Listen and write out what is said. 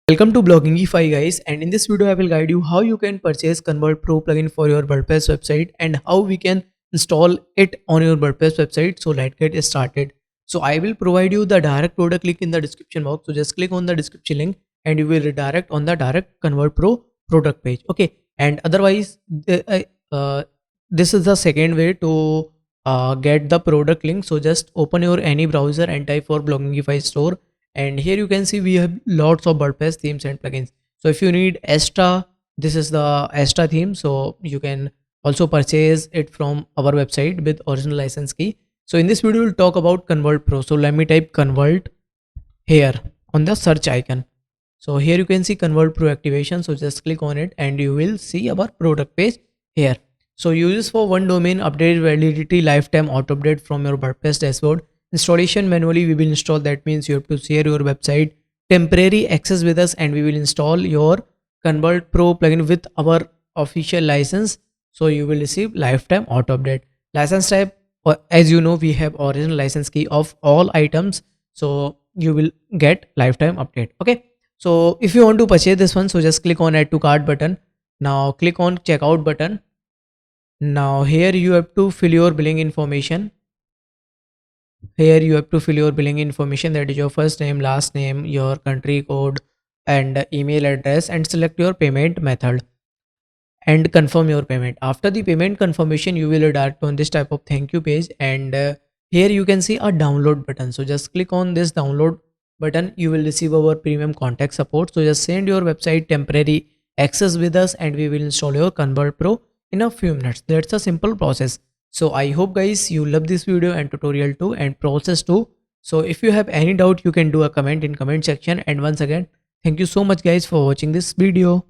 Welcome to Bloggingify guys, and in this video I will guide you how you can purchase Convert Pro plugin for your WordPress website and how we can install it on your WordPress website. So let's get started. So I will provide you the direct product link in the description box. So just click on the description link and you will redirect on the direct Convert Pro product page. Okay, and otherwise this is the second way to get the product link. So just open your any browser and type for Bloggingify store, and here you can see we have lots of WordPress themes and plugins. So if you need Extra, this is the Extra theme, so you can also purchase it from our website with original license key. So in this video we'll talk about Convert Pro. So let me type Convert here on the search icon. So here you can see Convert Pro activation, so just click on it and you will see our product page here. So uses for one domain, update validity, lifetime auto update from your WordPress dashboard. Installation manually we will install, that means you have to share your website temporary access with us and we will install your Convert Pro plugin with our official license. So you will receive lifetime auto update. License type, as you know, we have original license key of all items, so you will get lifetime update. Okay, so if you want to purchase this one, so just click on add to cart button. Now click on checkout button. Now here you have to fill your billing information. Here you have to fill your billing information, that is your first name, last name, your country code and email address, and select your payment method and confirm your payment. After the payment confirmation you will redirect on this type of thank you page, and here you can see a download button. So just click on this download button, you will receive our premium contact support. So just send your website temporary access with us and we will install your Convert Pro in a few minutes. That's a simple process. So I hope guys you love this video and tutorial too and process too. So if you have any doubt you can do a comment in comment section, and once again thank you so much guys for watching this video.